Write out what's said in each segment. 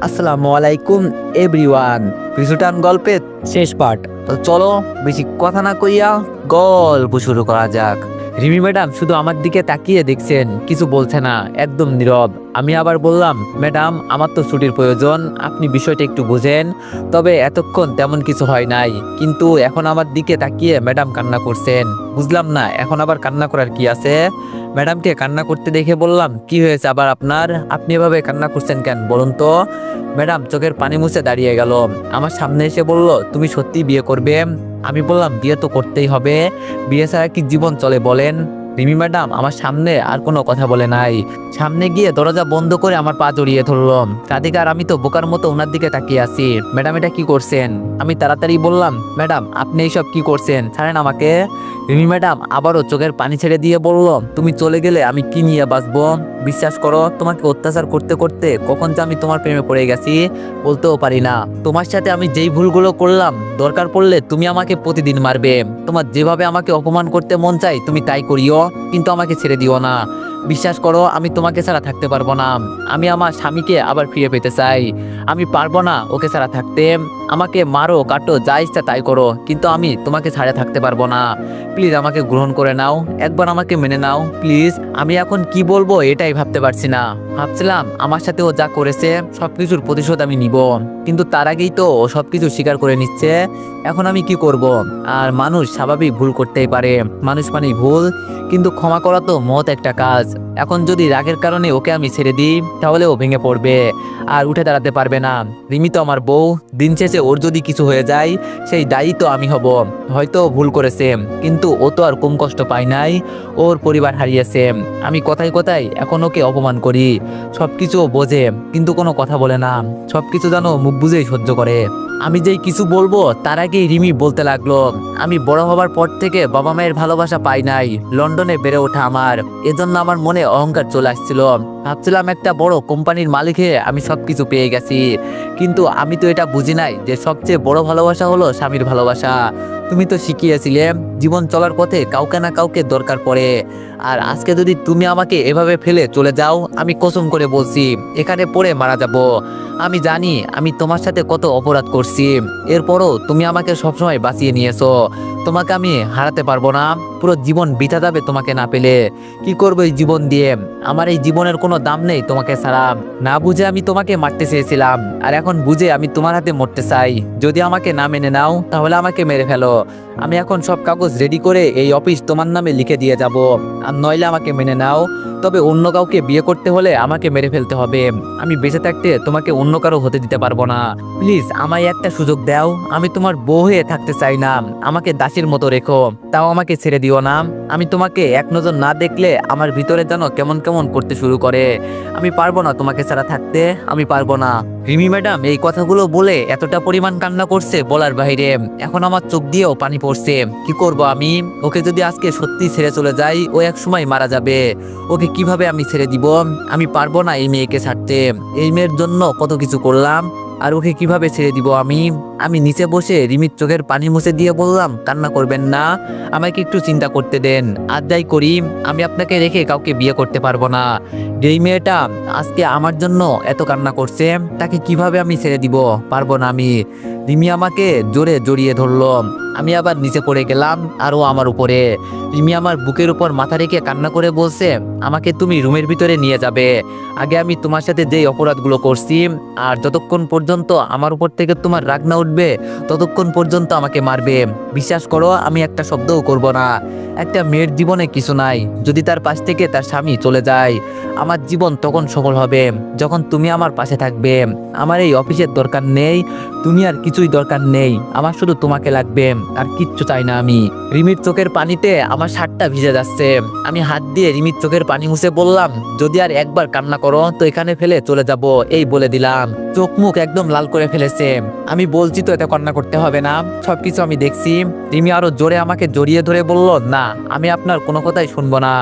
আসসালামু আলাইকুম এভরিওয়ান। পিছুটান গল্পের শেষ পার্ট। তো চলো বেশি কথা না কইয়া গল্প শুরু করা যাক। রিমি ম্যাডাম শুধু আমার দিকে তাকিয়ে দেখছেন, কিছু বলছে না, একদম নীরব। আমি আবার বললাম, ম্যাডাম আমার তো ছুটির প্রয়োজন, আপনি বিষয়টা একটু বুঝেন। তবে এতক্ষণ তেমন কিছু হয় নাই, কিন্তু এখন আমার দিকে তাকিয়ে ম্যাডাম কান্না করছেন। বুঝলাম না এখন আবার কান্না করার কি আছে। ম্যাডামকে কান্না করতে দেখে বললাম, কি হয়েছে আবার আপনার, আপনি এভাবে কান্না করছেন কেন বলুন তো। ম্যাডাম চোখের পানি মুছে দাঁড়িয়ে গেল, আমার সামনে এসে বলল, তুমি সত্যি বিয়ে করবে? আমি বললাম, বিয়ে তো করতেই হবে, বিয়ে ছাড়া কি জীবন চলে বলেন। রিমি ম্যাডাম আমার সামনে আর কোনো কথা বলে নাই, সামনে গিয়ে দরজা বন্ধ করে আমার পা জড়িয়ে ধরলো। রাধিকা আর আমি তো বোকার মতো ওনার দিকে তাকিয়ে আছি। ম্যাডাম এটা কি করছেন? আমি তাড়াতাড়ি বললাম, ম্যাডাম আপনি এইসব কি করছেন, ছাড়েন আমাকে। রিমি ম্যাডাম আবারও চোখের পানি ছেড়ে দিয়ে বলল, তুমি চলে গেলে আমি কি নিয়ে বাঁচবো? বিশ্বাস করো, তোমাকে অত্যাচার করতে করতে কখন যে আমি তোমার প্রেমে পড়ে গেছি বলতেও পারি না। তোমার সাথে আমি যেই ভুলগুলো করলাম, দরকার পড়লে তুমি আমাকে প্রতিদিন মারবে, তোমার যেভাবে আমাকে অপমান করতে মন চাই তুমি তাই করিও, কিন্তু আমাকে ছেড়ে দিও না। বিশ্বাস করো, আমি তোমাকে ছাড়া থাকতে পারবো না। আমি আমার স্বামীকে আবার ফিরে পেতে চাই। আমি পারবো না ওকে ছাড়া থাকতে। আমাকে মারো কাটো যা ইচ্ছা তাই করো, কিন্তু আমি তোমাকে ছাড়া থাকতে পারবো না। প্লিজ আমাকে গ্রহণ করে নাও, একবার আমাকে মেনে নাও প্লিজ। আমি এখন কি বলবো এটাই ভাবতে পারছি না। ভাবছিলাম আমার সাথে ও যা করেছে সবকিছুর প্রতিশোধ আমি নিব, কিন্তু তার আগেই তো ও সবকিছু স্বীকার করে নিচ্ছে। এখন আমি কি করব? আর মানুষ স্বাভাবিক ভুল করতেই পারে, মানুষ মানেই ভুল, কিন্তু ক্ষমা করা তো মহৎ একটা কাজ। এখন যদি রাগের কারণে ওকে আমি ছেড়ে দিই, তাহলে ও ভেঙে পড়বে আর উঠে দাঁড়াতে পারবে না। রিমি তো আমার বউ, দিন শেষে ওর যদি কিছু হয়ে যায় সেই দায়ী তো আমি হব। হয়তো ও ভুল করেছে, কিন্তু ও তো আর কম কষ্ট পায় নাই, ওর পরিবার হারিয়েছে। আমি কথায় কথায় এখন ওকে অপমান করি, সবকিছু ও বোঝে কিন্তু কোনো কথা বলে না, সবকিছু যেন মুখ বুঝেই সহ্য করে। আমি যেই কিছু বলবো তার আগেই রিমি বলতে লাগলো, আমি বড় হবার পর থেকে বাবা মায়ের ভালোবাসা পাই নাই, লন্ডনে বেড়ে ওঠা আমার, এজন্য আমার মনে অহংকার চলে আসছিল। ভাবছিলাম একটা বড় কোম্পানির মালিক হয়ে আমি সবকিছু পেয়ে গেছি, কিন্তু আমি তো এটা বুঝি নাই যে সবচেয়ে বড় ভালোবাসা হলো স্বামীর ভালোবাসা। তুমি তো শিখিয়েছিলে জীবন চলার পথে কাউকে না কাউকে দরকার পড়ে, আর আজকে যদি তুমি আমাকে এভাবে ফেলে চলে যাও, আমি কসম করে বলছি এখানে পড়ে মারা যাব। আমি জানি আমি তোমার সাথে কত অপরাধ করছি, এরপরও তুমি আমাকে সবসময় বাঁচিয়ে নিয়েছো। তোমাকে আমি হারাতে পারবো না, পুরো জীবন বিতা যাবে তোমাকে না পেলে। কি করবো এই জীবন দিয়ে? আমার এই জীবনের কোনো দাম নেই তোমাকে ছাড়া। না বুঝে আমি তোমাকে মারতে চেয়েছিলাম, আর এখন বুঝে আমি তোমার হাতে মরতে চাই। যদি আমাকে না মেনে নাও তাহলে আমাকে মেরে ফেলো। আমি এখন সব কাগজ রেডি করে এই অফিস তোমার নামে লিখে দিয়ে যাব, আর নইলে আমাকে মেনে নাও। তবে অন্য কাউকে বিয়ে করতে হলে আমাকে মেরে ফেলতে হবে। আমি বেঁচে থাকতে তোমাকে অন্য কারো হতে দিতে পারবো না। প্লিজ আমায় একটা সুযোগ দাও, আমি তোমার বউ হয়ে থাকতে চাই না, আমাকে দাসীর মতো রেখো, তাও আমাকে ছেড়ে দিও না। আমি তোমাকে এক নজর না দেখলে আমার ভিতরে যেন কেমন কেমন করতে শুরু করে। আমি পারবো না তোমাকে ছাড়া থাকতে, আমি পারবো না। রিমি ম্যাডাম এই কথাগুলো বলে এতটা পরিমাণ কান্না করছে বলার বাইরে, এখন আমার চোখ দিয়েও পানি পড়ছে। কি করব আমি? ওকে যদি আজকে সত্যি ছেড়ে চলে যাই, ও এক সময় মারা যাবে, ওকে কিভাবে আমি ছেড়ে দিব? আমি পারবো না এই মেয়েকে ছাড়তে। এই মেয়ের জন্য কত কিছু করলাম, আর ওকে কিভাবে ছেড়ে দিব আমি? আমি নিচে বসে রিমির চোখের পানি মুছে দিয়ে বললাম, কান্না করবেন না, আমাকে একটু চিন্তা করতে দেন। আর যাই করি, আমি আপনাকে রেখে কাউকে বিয়ে করতে পারবো না। যেই মেয়েটা আজকে আমার জন্য এত কান্না করছে, তাকে কিভাবে আমি ছেড়ে দিব? পারবো না আমি। রিমি আমাকে জোরে জড়িয়ে ধরলো, আমি আবার নিচে পড়ে গেলাম, আর ও আমার উপরে। রিমি আমার বুকের উপর মাথা রেখে কান্না করে বলছে, আমাকে তুমি রুমের ভিতরে নিয়ে যাবে। আগে আমি তোমার সাথে যেই অপরাধগুলো করছি, আর যতক্ষণ পর্যন্ত আমার উপর থেকে তোমার রাগ না উঠবে ততক্ষণ পর্যন্ত আমাকে মারবে। বিশ্বাস করো, আমি একটা শব্দও করব না। একটা মেয়ের জীবনে কিছু নাই, যদি তার পাশ থেকে তার স্বামী চলে যায়। আমার জীবন তখন সফল হবে যখন তুমি আমার পাশে থাকবে। আমার এই অফিসের দরকার নেই, দুনিয়ার কিছুই দরকার নেই, আমার শুধু তোমাকে লাগবে, আর কিচ্ছু চাই না আমি। রিমির চোখের পানিতে আমার শার্টটা ভিজে যাচ্ছে, আমি হাত দিয়ে রিমির চোখের পানি মুছে বললাম, যদি আর একবার কান্না করো তো এখানে ফেলে চলে যাব, এই বলে দিলাম। চোখ মুখ একদম লাল করে ফেলেছে। আমি বলছি তো এত কান্না করতে হবে না, সবকিছু আমি দেখছি। রিমি আরো জোরে আমাকে জড়িয়ে ধরে বলল, না আমি আপনার কোনো কথাই শুনবো না,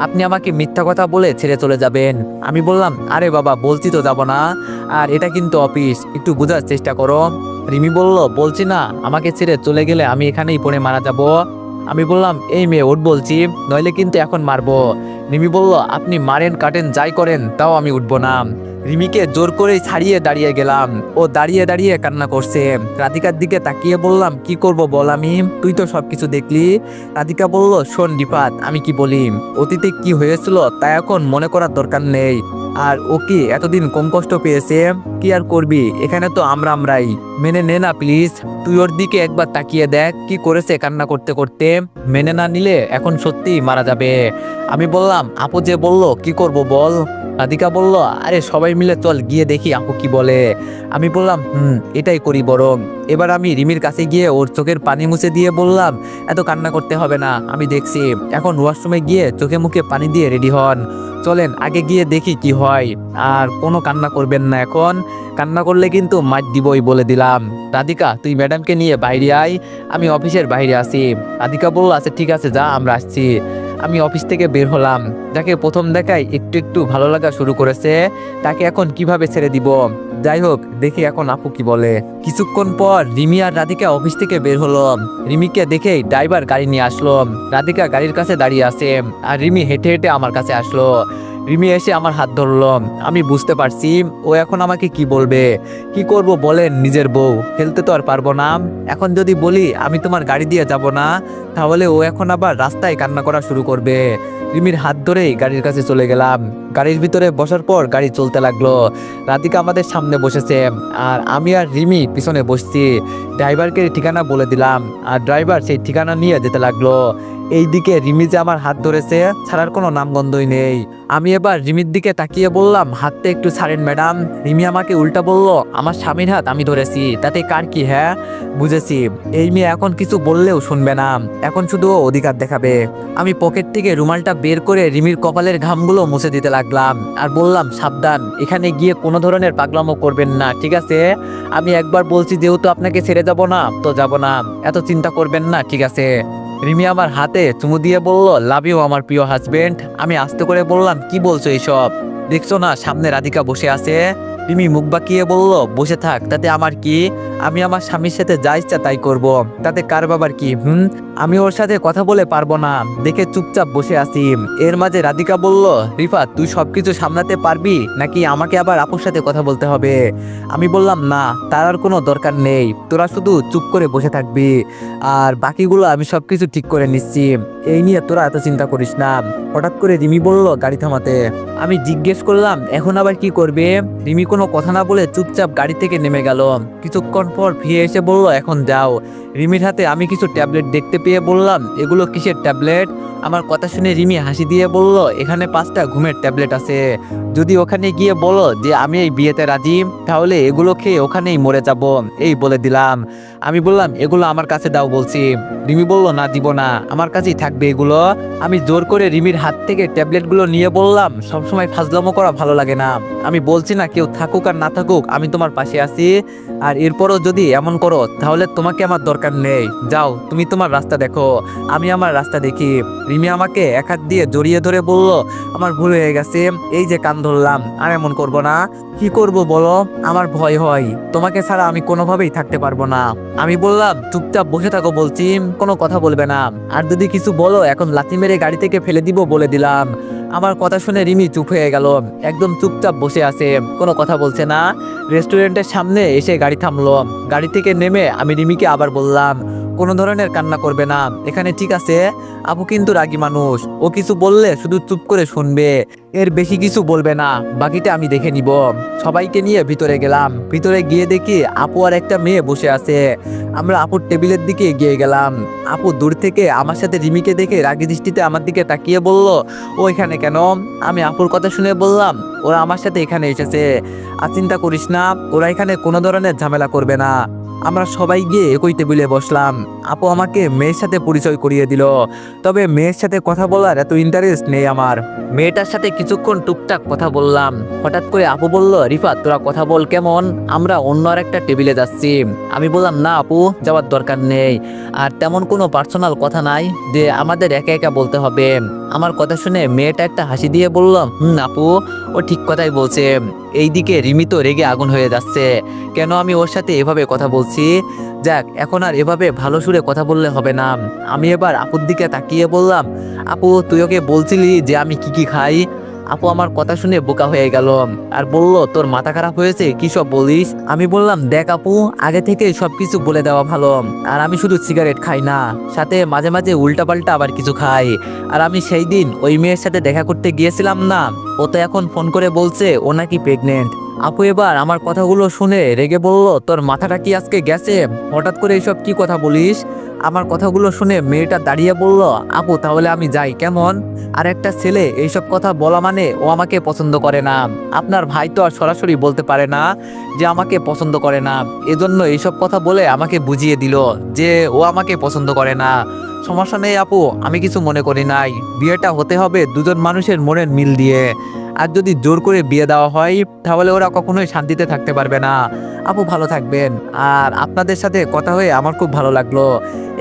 আপনি আমাকে মিথ্যা কথা বলে ছেড়ে চলে যাবেন। আমি বললাম, আরে বাবা বলছি তো যাব না, আর এটা কিন্তু অফিস, একটু বোঝার চেষ্টা করো। রিমি বলল, বলছি না, আমাকে ছেড়ে চলে গেলে আমি এখানেই পড়ে মারা যাব। আমি বললাম, এই মেয়ে ওঠ বলছি, নইলে কিন্তু এখন মারবো। রিমি বলল, আপনি মারেন কাটেন যাই করেন তাও আমি উঠবো না। রিমিকে জোর করে ছাড়িয়ে দাঁড়িয়ে গেলাম। ও দাঁড়িয়ে দাঁড়িয়ে কান্না করছে। রাধিকার দিকে তাকিয়ে বললাম, কি করব বল, আমি তুই তো সবকিছু দেখলি। রাধিকা বলল, শোন রিফাত, আমি কি বলি, অতীতে কি হয়েছিল তা এখন মনে করার দরকার নেই। আর ও কি এতদিন কম কষ্ট পেয়েছে? কি আর করবি, এখানে তো আমরাই। মেনে নে না প্লিজ। তুই ওর দিকে একবার তাকিয়ে দেখ কি করেছে কান্না করতে করতে। মেনে না নিলে এখন সত্যি মারা যাবে। আমি বললাম, আপু যে বলল, কি করব বল। রাধিকা বলল, আরে সবাই মিলে চল গিয়ে দেখি আপু কি বলে। আমি বললাম, এটাই করি বরং। এবার আমি রিমির কাছে গিয়ে ওর চোখের পানি মুছে দিয়ে বললাম, এত কান্না করতে হবে না, আমি দেখছি। এখন ওয়াশরুমে গিয়ে চোখে মুখে পানি দিয়ে রেডি হন। চলেন আগে গিয়ে দেখি কি হয়। আর কোনো কান্না করবেন না এখন। কান্না করলে কিন্তু মার দিবই বলে দিলাম। রাধিকা, তুই ম্যাডামকে নিয়ে বাইরে আয়, আমি অফিসের বাইরে আছি। রাধিকা বলল, আচ্ছা ঠিক আছে, যা, আমরা আসছি। আমি অফিস থেকে বের হলাম। যাকে প্রথম দেখায় একটু একটু ভালো লাগা শুরু করেছে, তাকে এখন কিভাবে ছেড়ে দিব। যাই হোক, দেখি এখন আপু কি বলে। কিছুক্ষণ পর রিমি আর রাধিকা অফিস থেকে বের হলো। রিমিকে দেখেই ড্রাইভার গাড়ি নিয়ে আসলো। রাধিকা গাড়ির কাছে দাঁড়িয়ে আছে, আর রিমি হেঁটে হেঁটে আমার কাছে আসলো। রিমি এসে আমার হাত ধরলো। আমি বুঝতে পারছি ও এখন আমাকে কি বলবে। কি করব বলেন, নিজের বউ, ফেলতে তো আর পারবো না। এখন যদি বলি আমি তোমার গাড়ি দিয়ে যাব না, তাহলে ও এখন আবার রাস্তায় কান্না করা শুরু করবে। রিমির হাত ধরেই গাড়ির কাছে চলে গেলাম। গাড়ির ভিতরে বসার পর গাড়ি চলতে লাগলো। রাধিকা আমাদের সামনে বসেছে, আর আমি আর রিমি পিছনে বসছি। ড্রাইভারকে ঠিকানা বলে দিলাম, আর ড্রাইভার সেই ঠিকানা নিয়ে যেতে লাগলো। এইদিকে রিমি যে আমার হাত ধরেছে, ছাড়ার কোনো নামগন্ধই নেই। আমি এবার রিমির দিকে তাকিয়ে বললাম, হাতটা একটু ছাড়েন ম্যাডাম। রিমি আমাকে উল্টা বলল, আমার স্বামীর হাত আমি ধরেছি, তাতে কার কি? হ্যাঁ বুঝেছি। এই মেয়ে এখন কিছু বললেও শুনবে না, এখন শুধু ও অধিকার দেখাবে। আমি পকেট থেকে রুমালটা বের করে রিমির কপালের ঘামগুলো মুছে দিতে লাগলাম, আর বললাম, সাবধান, এখানে গিয়ে কোনো ধরনের পাগলামো করবেন না, ঠিক আছে? আমি একবার বলছি, যেহেতু আপনাকে ছেড়ে যাব না তো যাব না, এত চিন্তা করবেন না, ঠিক আছে? রিমি আমার হাতে চুমু দিয়ে বলল, লাভ ইউ আমার প্রিয় হাজবেন্ড। আমি আস্তে করে বললাম, কি বলছো এইসব? দেখছো না সামনে রাধিকা বসে আছে? রিমি মুখ বাঁকিয়ে বলল, বসে থাক, তাতে আমার কি? আমি আমার স্বামীর সাথে যা ইচ্ছা তাই করব, তাতে কার বাবার কি? আমি ওর সাথে কথা বলে পারবো না দেখে চুপচাপ বসে আছি। এর মাঝে রাধিকা বলল, রিফাত, তুই সবকিছু সামলাতে পারবি নাকি আমাকে আবার আপুর সাথে কথা বলতে হবে? আমি বললাম, না, তার আর কোনো দরকার নেই, তোরা শুধু চুপ করে বসে থাকবি, আর বাকিগুলো আমি সবকিছু ঠিক করে নিচ্ছি। এই নিয়ে তোরা এত চিন্তা করিস না। হঠাৎ করে রিমি বলল, গাড়ি থামাতে। আমি জিজ্ঞেস করলাম, এখন আবার কি করবে? রিমি কোনো কথা না বলে চুপচাপ গাড়ি থেকে নেমে গেল। কিছুক্ষণ পর ফিরে এসে বলল, এখন যাও। রিমির হাতে আমি কিছু ট্যাবলেট দেখতে পেয়ে বললাম, এগুলো কিসের ট্যাবলেট? আমার কথা শুনে রিমি হাসি দিয়ে বলল, এখানে 5টা ঘুমের ট্যাবলেট আছে। যদি ওখানে গিয়ে বলো যে আমি এই বিয়েতে রাজি, তাহলে এগুলো খেয়ে ওখানেই মরে যাব, এই বলে দিলাম। আমি বললাম, এগুলো আমার কাছে দাও বলছি। রিমি বলল, না, দিব না, আমার কাছেই থাকবে এগুলো। আমি জোর করে রিমির হাত থেকে ট্যাবলেটগুলো নিয়ে বললাম, সবসময় ফাজলামো করা ভালো লাগে না। আমি বলছি না, কেউ থাকুক আর না থাকুক, আমি তোমার পাশে আছি। আর এরপরও যদি এমন করো, তাহলে তোমাকে আমার দরকার নেই। যাও, তুমি তোমার রাস্তা দেখো, আমি আমার রাস্তা দেখি। রিমি আমাকে এক হাত দিয়ে জড়িয়ে ধরে বলল, আমার ভুল হয়ে গেছে, এই যে কান ধরলাম, আর এমন করবো না। কি করব বলো, আমার ভয় হয়, তোমাকে ছাড়া আমি কোনোভাবেই থাকতে পারবো না। আমি বললাম, চুপচাপ বসে থাকো বলছি, কোনো কথা বলবে না। আর যদি কিছু বলো, এখন লাথি মেরে গাড়ি থেকে ফেলে দিব বলে দিলাম। আমার কথা শুনে রিমি চুপ হয়ে গেল, একদম চুপচাপ বসে আছে, কোনো কথা বলছে না। রেস্টুরেন্টের সামনে এসে গাড়ি থামলো। গাড়ি থেকে নেমে আমি রিমিকে আবার বললাম, কোনো ধরনের কান্না করবে না এখানে, ঠিক আছে? আপু কিন্তু রাগী মানুষ, ও কিছু বললে শুধু চুপ করে শুনবে, এর বেশি কিছু বলবে না, বাকিটা আমি দেখে নিব। সবাইকে নিয়ে ভিতরে গেলাম। ভিতরে গিয়ে দেখি আপু আর একটা মেয়ে বসে আছে। আমরা আপুর টেবিলের দিকে এগিয়ে গেলাম। আপু দূর থেকে আমার সাথে রিমিকে দেখে রাগী দৃষ্টিতে আমার দিকে তাকিয়ে বলল, ও এখানে কেন? আমি আপুর কথা শুনে বললাম, ওরা আমার সাথে এখানে এসেছে, আর চিন্তা করিস না, ওরা এখানে কোনো ধরনের ঝামেলা করবে না। আমরা সবাই গিয়ে একই টেবিলে বসলাম। আপু আমাকে মেয়ের সাথে পরিচয় করিয়ে দিল, তবে মেয়ের সাথে কথা বলার এত ইন্টারেস্ট নেই আমার। মেয়েটার সাথে কিছুক্ষণ টুকটাক কথা বললাম। হঠাৎ করে আপু বলল, রিফাত, তোরা কথা বল কেমন, আমরা অন্য আর একটা টেবিলে যাচ্ছি। আমি বললাম, না আপু, যাওয়ার দরকার নেই, আর তেমন কোনো পার্সোনাল কথা নাই যে আমাদের একা একা বলতে হবে। আমার কথা শুনে মেয়েটা একটা হাসি দিয়ে বলল, আপু, ও ঠিক কথাই বলছে। এইদিকে রিমি তো রেগে আগুন হয়ে যাচ্ছে, কেন আমি ওর সাথে এভাবে কথা বলছি। যাক, এখন আর এভাবে ভালো সুরে কথা বললে হবে না। আমি এবার আপুর দিকে তাকিয়ে বললাম, আপু, তুই ওকে বলছিলি যে আমি কি কি খাই? আপু আমার কথা শুনে বোকা হয়ে গেল আর বলল, তোর মাথা খারাপ হয়েছে, কি সব বলিস? আমি বললাম, দেখ আপু, আগে থেকে সবকিছু বলে দেওয়া ভালো। আর আমি শুধু সিগারেট খাই না, সাথে মাঝে মাঝে উল্টাপাল্টা আবার কিছু খাই। আর আমি সেই দিন ওই মেয়ের সাথে দেখা করতে গিয়েছিলাম না, ও তো এখন ফোন করে বলছে ও নাকি প্রেগনেন্ট। আপু এবার আমার কথাগুলো শুনে রেগে বলল, তোর মাথাটা কি আজকে গেছে? হঠাৎ করে এইসব কি কথা বলিস? আমার কথাগুলো শুনে মেয়েটা দাঁড়িয়ে বলল, আপু তাহলে আমি যাই কেমন? আর একটা ছেলে এইসব কথা বলা মানে ও আমাকে পছন্দ করে না। আপনার ভাই তো আর সরাসরি বলতে পারে না যে আমাকে পছন্দ করে না, এজন্য এইসব কথা বলে আমাকে বুঝিয়ে দিল যে ও আমাকে পছন্দ করে না। সমস্যা নেই আপু, আমি কিছু মনে করি নাই। বিয়েটা হতে হবে দুজন মানুষের মনের মিল দিয়ে। আর যদি জোর করে বিয়ে দেওয়া হয় তাহলে ওরা কখনোই শান্তিতে থাকতে পারবে না। আপু ভালো থাকবেন। আর আপনাদের সাথে কথা হয়ে আমার খুব ভালো লাগলো।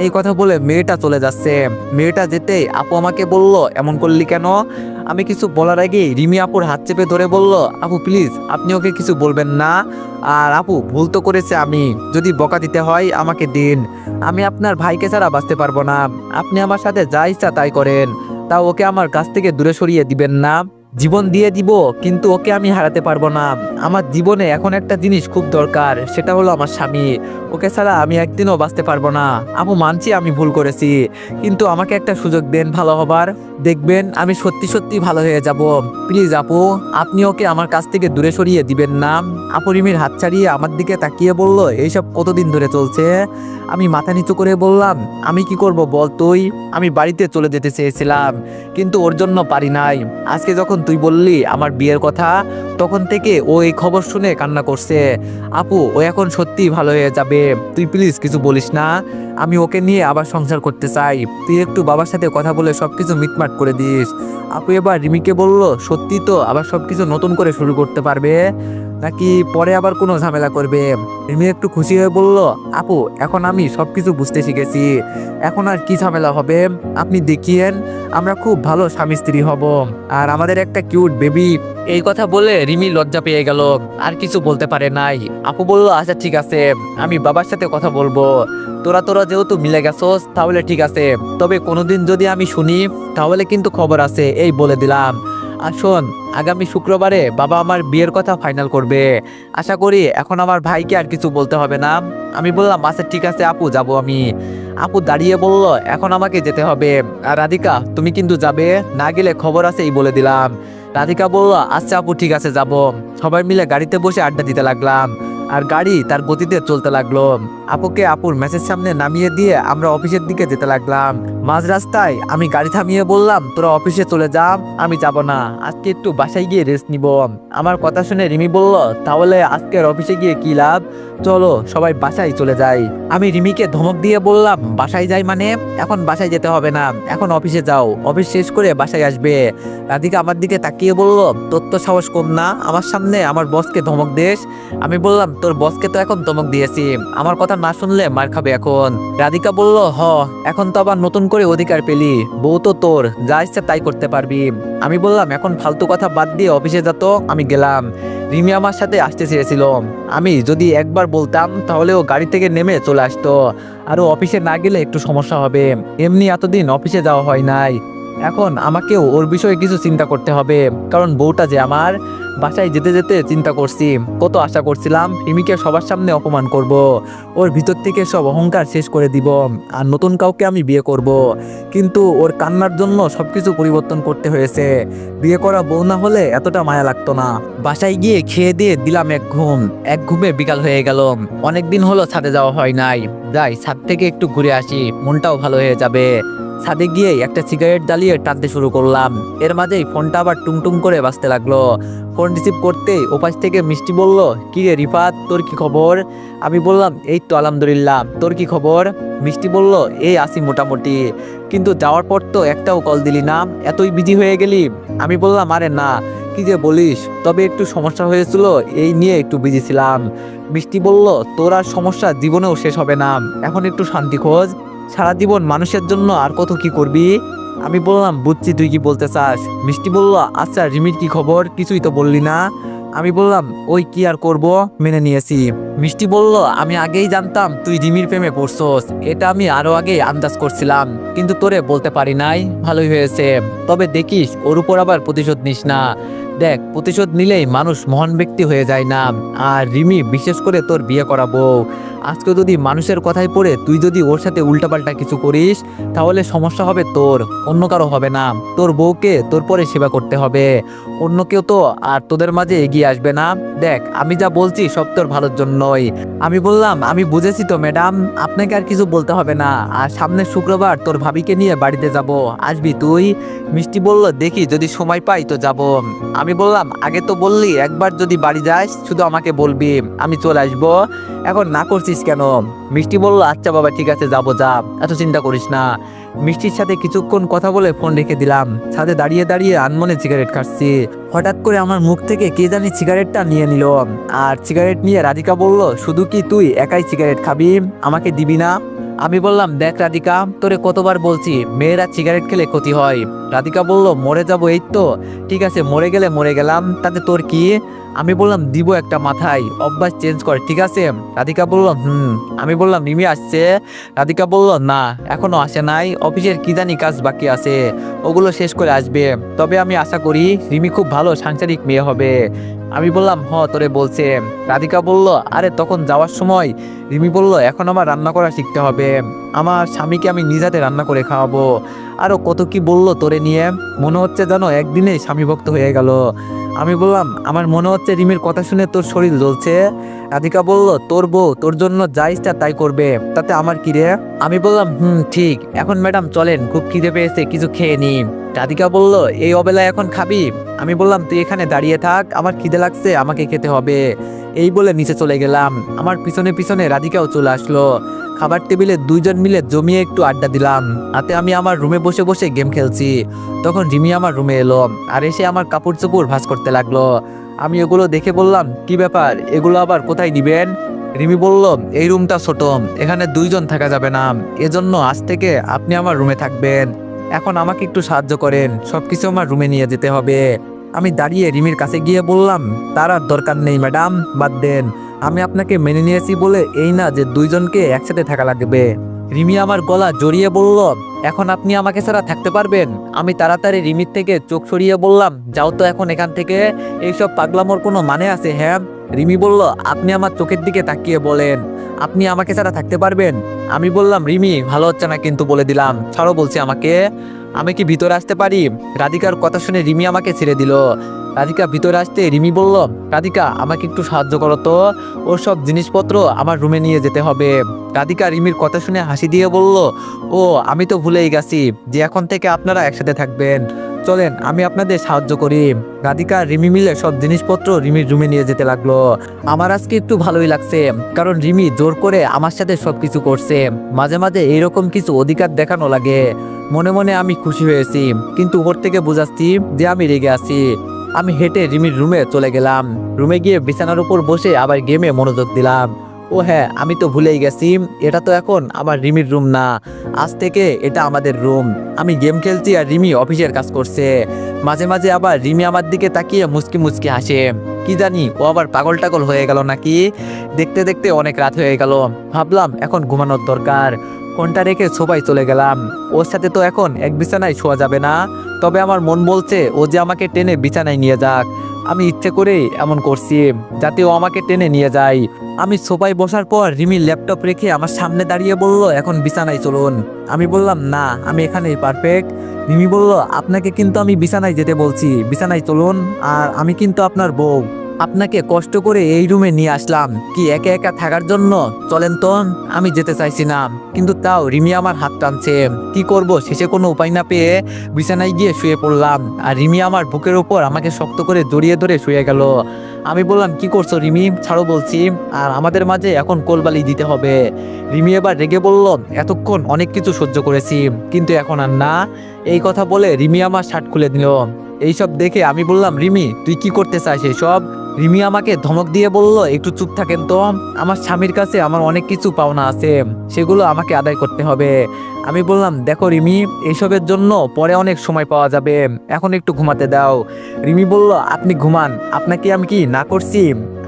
এই কথা বলে মেয়েটা চলে যাচ্ছে। মেয়েটা যেতেই আপু আমাকে বলল, এমন করলি কেন? আমি কিছু বলার আগেই রিমি আপুর হাত চেপে ধরে বলল, আপু প্লিজ আপনি ওকে কিছু বলবেন না। আর আপু ভুল তো করেছে আমি, যদি বকা দিতে হয় আমাকে দিন। আমি আপনার ভাইকে ছাড়া বাঁচতে পারবো না। আপনি আমার সাথে যা ইচ্ছা তাই করেন, তাও ওকে আমার কাছ থেকে দূরে সরিয়ে দিবেন না। জীবন দিয়ে দিব, কিন্তু ওকে আমি হারাতে পারবো না। আমার জীবনে এখন একটা জিনিস খুব দরকার, সেটা হলো আমার স্বামী। ওকে ছাড়া আমি একদিনও বাঁচতে পারবো না। আপু মানছি আমি ভুল করেছি, কিন্তু আমাকে একটা সুযোগ দেন ভালো হবার। দেখবেন আমি সত্যি সত্যি ভালো হয়ে যাব। প্লিজ আপু, আপনি ওকে আমার কাছ থেকে দূরে সরিয়ে দিবেন না। আপু রিমির হাত ছাড়িয়ে আমার দিকে তাকিয়ে বলল, এইসব কতদিন ধরে চলছে? আমি মাথা নিচু করে বললাম, আমি কি করব বল তুই? আমি বাড়িতে চলে যেতে চেয়েছিলাম, কিন্তু ওর জন্য পারি নাই। আজকে যখন তুই বললি আমার বিয়ের কথা, তখন থেকে ও এই খবর শুনে কান্না করছে। আপু ও এখন সত্যি ভালো হয়ে যাবে, তুই প্লিজ কিছু বলিস না। আমি ওকে নিয়ে আবার সংসার করতে চাই, তুই একটু বাবার সাথে কথা বলে সবকিছু মিটমাট করে দিস। আপু এবার রিমিকে বলল, সত্যি তো আবার সবকিছু নতুন করে শুরু করতে পারবে, নাকি পরে আবার কোনো ঝামেলা করবে? রিমি একটু খুশি হয়ে বলল, আপু এখন আমি সবকিছু বুঝতে শিখেছি, এখন আর কি ঝামেলা হবে? আপনি দেখিয়েন, আমরা খুব ভালো স্বামী স্ত্রী হব, আর আমাদের একটা কিউট বেবি। এই কথা বলে রিমি লজ্জা পেয়ে গেল, আর কিছু বলতে পারে নাই। আপু বলল, আচ্ছা ঠিক আছে, আমি বাবার সাথে কথা বলবো। তোরা তোরা যেহেতু মিলে গেছোস তাহলে ঠিক আছে, তবে কোনোদিন যদি আমি শুনি তাহলে কিন্তু খবর আছে, এই বলে দিলাম। আর শোন, আগামী শুক্রবারে বাবা আমার বিয়ের কথা ফাইনাল করবে। আশা করি এখন আমার ভাইকে আর কিছু বলতে হবে না। আমি বললাম, আচ্ছা ঠিক আছে আপু, যাব আমি। আপু দাঁড়িয়ে বলল, এখন আমাকে যেতে হবে। আর রাধিকা তুমি কিন্তু যাবে, না গেলে খবর আছে, এই বলে দিলাম। রাধিকা বলল, আচ্ছা আপু ঠিক আছে যাব। সবাই মিলে গাড়িতে বসে আড্ডা দিতে লাগলাম, আর গাড়ি তার গতিতে চলতে লাগলো। আপুকে আপুর মেসের সামনে নামিয়ে দিয়ে আমরা অফিসের দিকে যেতে লাগলাম। মাঝ রাস্তায় আমি গাড়ি থামিয়ে বললাম, তোরা অফিসে চলে যা, আমি যাব না, আজকে একটু বাসায় গিয়ে রেস্ট নিব। আমার কথা শুনে রিমি বলল, তাহলে আজকের অফিসে গিয়ে কি লাভ, চলো সবাই বাসায় চলে যাই। আমি রিমিকে ধমক দিয়ে বললাম, বাসায় যাই মানে? এখন বাসায় যেতে হবে না, এখন অফিসে যাও, অফিস শেষ করে বাসায় আসবে। রাধিকা আমার দিকে তাকিয়ে বলল, তোর তো সাহস কম না, আমার সামনে আমার বসকে ধমক দেশ? আমি বললাম, তোর বসকে তো এখন ধমক দিয়েছি, আমার কথা না শুনলে মার খাবে এখন। রাধিকা বলল, এখন তো আবার নতুন করে অধিকার পেলি, বউ তো তোর, যা ইচ্ছা তাই করতে পারবি। আমি বললাম, এখন ফালতু কথা বাদ দিয়ে অফিসে যেত। আমি গেলাম। রিমি আমার সাথে আসতে চেয়েছিল, আমি যদি একবার বলতাম তাহলে ও গাড়ি থেকে নেমে চলে আসতো, আর ও অফিসে না গেলে একটু সমস্যা হবে, এমনি এতদিন অফিসে যাওয়া হয় নাই। এখন আমাকেও ওর বিষয়ে কিছু চিন্তা করতে হবে, কারণ বউটা যে আমার। বাসায় যেতে যেতে চিন্তা করছি, কত আশা করছিলাম রিমিকে সবার সামনে অপমান করব, ওর ভিতর থেকে সব অহংকার শেষ করে দিব, আর নতুন কাউকে আমি বিয়ে করব। কিন্তু ওর কান্নার জন্য সবকিছু পরিবর্তন করতে হয়েছে। বিয়ে করা বউ না হলে এতটা মায়া লাগতো না। বাসায় গিয়ে খেয়ে দিয়ে দিলাম এক ঘুম। এক ঘুমে বিকাল হয়ে গেল। অনেকদিন হলো ছাদে যাওয়া হয় নাই, যাই ছাদ থেকে একটু ঘুরে আসি, মনটাও ভালো হয়ে যাবে। ছাদে গিয়ে একটা সিগারেট জ্বালিয়ে টানতে শুরু করলাম। এর মাঝেই ফোনটা আবার টুংটুং করে বাজতে লাগলো। ফোন রিসিভ করতেই ওপাশ থেকে মিষ্টি বলল, কি রে রিফাত, তোর কি খবর? আমি বললাম, এই তো আলহামদুলিল্লাহ, তোর কি খবর? মিষ্টি বলল, এই আসি মোটামুটি, কিন্তু যাওয়ার পর তো একটাও কল দিলি না, এতই বিজি হয়ে গেলি? আমি বললাম, আরে না, কি যে বলিস, তবে একটু সমস্যা হয়েছিল, এই নিয়ে একটু বিজি ছিলাম। মিষ্টি বলল, তোর আর সমস্যা জীবনেও শেষ হবে না, এখন একটু শান্তি খোঁজ, সারা জীবন মানুষের জন্য আর কত কি করবি। আমি বললাম, বুঝছি তুই কি বলতে চাস। মিষ্টি বলল, আচ্ছা রিমির কি খবর, কিছুই তো বললি না? আমি বললাম ওই কি আর করব, মেনে নিয়েছি। মিষ্টি বলল, আমি আগেই জানতাম তুই রিমির প্রেমে পড়ছস, এটা আমি আরো আগে আন্দাজ করছিলাম, কিন্তু তোরে বলতে পারি নাই। ভালোই হয়েছে, তবে দেখিস ওর উপর আবার প্রতিশোধ নিস না। দেখ, প্রতিশোধ নিলেই মানুষ মহান ব্যক্তি হয়ে যায় না। আর রিমি বিশেষ করে তোর বিয়ে করাবো, আজকে যদি মানুষের কথায় পড়ে তুই যদি ওর সাথে উল্টাপাল্টা কিছু করিস, তাহলে সমস্যা হবে তোর, অন্য কারো হবে না। তোর বউকে তোর পরে সেবা করতে হবে, অন্য কেউ তো আর তোদের মাঝে এগিয়ে আসবে না। দেখ, আমি যা বলছি সব তোর ভালোর জন্যই। আমি বললাম, আমি বুঝেছি তো ম্যাডাম, আপনাকে আর কিছু বলতে হবে না। আর সামনের শুক্রবার তোর ভাবিকে নিয়ে বাড়িতে যাব, আসবি তুই? মিষ্টি বলল, দেখি যদি সময় পাই তো যাব। আমি বললাম, আগে তো বললি একবার যদি বাড়ি যাস শুধু আমাকে বলবি, আমি চলে আসবো, এখন না করছিস কেন? মিষ্টি বলল, আচ্ছা বাবা ঠিক আছে, যাবো, যা, এত চিন্তা করিস না। মিষ্টির সাথে কিছুক্ষণ কথা বলে ফোন রেখে দিলাম। ছাদে দাঁড়িয়ে দাঁড়িয়ে আনমনে সিগারেট খাচ্ছি। হঠাৎ করে আমার মুখ থেকে কে জানি সিগারেটটা নিয়ে নিল। আর সিগারেট নিয়ে রাধিকা বলল, শুধু কি তুই একাই সিগারেট খাবি, আমাকে দিবি না? আমি বললাম, দেখ রাধিকা, তোরে কতবার বলছি মেয়েরা সিগারেট খেলে ক্ষতি হয়। রাধিকা বলল, মরে যাবো এই তো, ঠিক আছে মরে গেলে মরে গেলাম, তাতে তোর কি? আমি বললাম, দিব একটা মাথায়, অভ্যাস চেঞ্জ কর, ঠিক আছে? রাধিকা বলল, আমি বললাম, রিমি আসছে? রাধিকা বলল, না এখনো আসে নাই, অফিসের কি জানি কাজ বাকি আছে, ওগুলো শেষ করে আসবে। তবে আমি আশা করি রিমি খুব ভালো সাংসারিক মেয়ে হবে। আমি বললাম, তোরে বলছে। রাধিকা বলল, আরে তখন যাওয়ার সময় রিমি বলল, এখন আমার রান্না করা শিখতে হবে, আমার স্বামীকে আমি নিজ হাতে রান্না করে খাওয়াবো। আরো কত কি বললো তোরে নিয়ে, মনে হচ্ছে যেন একদিনেই স্বামী ভক্ত হয়ে গেল। আমি বললাম, আমার মনে হচ্ছে রিমির কথা শুনে তোর শরীর জ্বলছে। রাধিকা বলল, তোর বউ তোর জন্য যা ইচ্ছা তাই করবে, তাতে আমার কি রে? আমি বললাম, ঠিক, এখন ম্যাডাম চলেন, খুব খিদে পেয়েছে, কিছু খেয়ে নি। রাধিকা বলল, এই অবেলায় এখন খাবি? আমি বললাম, তুই এখানে দাঁড়িয়ে থাক, আমার খিদে লাগছে, আমাকে খেতে হবে। এই বলে নিচে চলে গেলাম। আমার পিছনে পিছনে রাধিকাও চলে আসলো। খাবার টেবিলে দুইজন মিলে জমিয়ে একটু আড্ডা দিলাম। হাতে আমি আমার রুমে বসে বসে গেম খেলছি। তখন রিমি আমার রুমে এলো, আর এসে আমার কাপড় চোপড় ভাঁজ করতে লাগলো। আমি এগুলো দেখে বললাম, কি ব্যাপার, এগুলো আবার কোথায় নিবেন? রিমি বলল, এই রুমটা ছোট, এখানে দুইজন থাকা যাবে না, এজন্য আজ থেকে আপনি আমার রুমে থাকবেন। এখন আমাকে একটু সাহায্য করেন, সবকিছু আমার রুমে নিয়ে যেতে হবে। আমি দাঁড়িয়ে রিমির কাছে গিয়ে বললাম, তার আর দরকার নেই ম্যাডাম, বাদ দেন, আমি আপনাকে মেনে নিয়েছি বলে এই না যে দুইজনকে একসাথে থাকা লাগবে। রিমি আমার গলা জড়িয়ে বলল, এখন আপনি আমাকে ছাড়া থাকতে পারবেন? আমি তাড়াতাড়ি রিমির থেকে চোখ সরিয়ে বললাম, যাও তো এখন এখান থেকে, এইসব পাগলামোর কোনো মানে আছে? হ্যাঁ। রিমি বলল, আপনি আমার চোখের দিকে তাকিয়ে বলেন, আপনি আমাকে ছাড়া থাকতে পারবেন? আমি বললাম, রিমি ভালো হচ্ছে না কিন্তু, বলে দিলাম, ছাড়ো বলছি আমাকে, আমি কি ভিতরে আসতে পারি? রাধিকার কথা শুনে রিমি আমাকে ছেড়ে দিল। রাধিকা ভিতরে আসতে রিমি বলল, রাধিকা আমাকে একটু সাহায্য করো তো, ওর সব জিনিসপত্র আমার রুমে নিয়ে যেতে হবে। রাধিকা রিমির কথা শুনে হাসি দিয়ে বলল, ও আমি তো ভুলেই গেছি যে এখন থেকে আপনারা একসাথে থাকবেন, চলেন আমি আপনাদের সাহায্য করি। রাধিকা রিমি মিলে সব জিনিসপত্র রিমির রুমে নিয়ে যেতে লাগলো। আমার আজকে একটু ভালোই লাগছে, কারণ রিমি জোর করে আমার সাথে সবকিছু করছে। মাঝে মাঝে এইরকম কিছু অধিকার দেখানো লাগে। মনে মনে আমি খুশি হয়েছি, কিন্তু ওর থেকে বুঝাচ্ছি যে আমি রেগে আছি। আমি হেঁটে রিমির রুমে চলে গেলাম। রুমে গিয়ে বিছানার উপর বসে আবার গেমে মনোযোগ দিলাম। ও হ্যাঁ, আমি তো ভুলেই গেছি, এটা তো এখন আমার রিমির রুম না, আজ থেকে এটা আমাদের রুম। আমি গেম খেলছি আর রিমি অফিসের কাজ করছে। মাঝে মাঝে আবার রিমি আমার দিকে তাকিয়ে মুচকি মুচকি হাসে। কি জানি ও আবার পাগল টাগল হয়ে গেল নাকি। দেখতে দেখতে অনেক রাত হয়ে গেল, ভাবলাম এখন ঘুমানোর দরকার। ফোনটা রেখে সবাই চলে গেলাম। ওর সাথে তো এখন এক বিছানায় শোয়া যাবে না, তবে আমার মন বলছে ও যে আমাকে টেনে বিছানায় নিয়ে যাক। আমি ইচ্ছে করেই এমন করছি, যাতে ও আমাকে টেনে নিয়ে যায়। আমি সোফায় বসার পর রিমি ল্যাপটপ রেখে আমার সামনে দাঁড়িয়ে বলল, এখন বিছানায় চলুন। আমি বললাম, না আমি এখানেই পারফেক্ট। রিমি বলল, আপনাকে কিন্তু আমি বিছানায় যেতে বলছি, বিছানায় চলুন, আর আমি কিন্তু আপনার বউ, আপনাকে কষ্ট করে এই রুমে নিয়ে আসলাম কি একা একা থাকার জন্য? চলেন তো। আমি যেতে চাইছি না, কিন্তু তাও রিমি আমার হাত টানছে। কি করব, শেষে কোনো উপায় না পেয়ে বিছানায় গিয়ে শুয়ে পড়লাম। আর রিমি আমার বুকের উপর আমাকে শক্ত করে জড়িয়ে ধরে শুয়ে গেল। আমি বললাম, কি করছো রিমি, ছাড়ো বলছি, আর আমাদের মাঝে এখন কোলবালি দিতে হবে। রিমি এবার রেগে বলল, এতক্ষণ অনেক কিছু সহ্য করেছি, কিন্তু এখন আর না। এই কথা বলে রিমি আমার শার্ট খুলে দিল। এইসব দেখে আমি বললাম, রিমি তুই কি করতে চাস এসব? রিমি আমাকে ধমক দিয়ে বলল, একটু চুপ থাকেন তো, আমার স্বামীর কাছে আমার অনেক কিছু পাওনা আছে, সেগুলো আমাকে আদায় করতে হবে। আমি বললাম, দেখো রিমি, এইসবের জন্য পরে অনেক সময় পাওয়া যাবে, এখন একটু ঘুমাতে দাও। রিমি বলল, আপনি ঘুমান, আপনাকে আমি কি না করছি?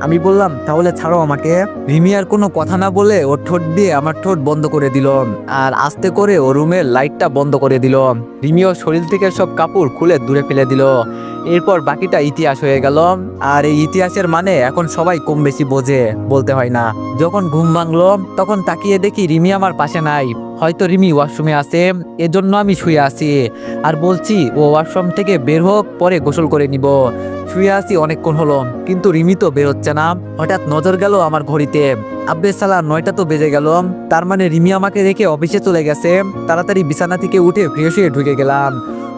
আমি বললাম, তাহলে ছাড়ো আমাকে। রিমি আর কোনো কথা না বলে ওর ঠোঁট দিয়ে আমার ঠোঁট বন্ধ করে দিল, আর আস্তে করে ও রুমের লাইটটা বন্ধ করে দিল। রিমি ওর শরীর থেকে সব কাপড় খুলে দূরে ফেলে দিল। এরপর বাকিটা ইতিহাস হয়ে গেল। আর এই ইতিহাসের মানে এখন সবাই কম বেশি বোঝে, বলতে হয় না। যখন ঘুম ভাঙলো তখন তাকিয়ে দেখি রিমি আমার পাশে নাই। হয়তো রিমি ওয়াশরুমে আছে, এজন্য আমি শুয়ে আছি আর বলছি ও ওয়াশরুম থেকে বের হোক, পরে গোসল করে নিব। শুয়ে আছি অনেকক্ষণ হলো, কিন্তু রিমি তো বের হচ্ছে না। হঠাৎ নজর গেল আমার ঘড়িতে, আব্বে সালা 9টা তো বেজে গেল। তার মানে রিমি আমাকে রেখে অফিসে চলে গেছে। তাড়াতাড়ি বিছানা থেকে উঠে ফ্রেশ হয়ে ঢুকে গেলাম।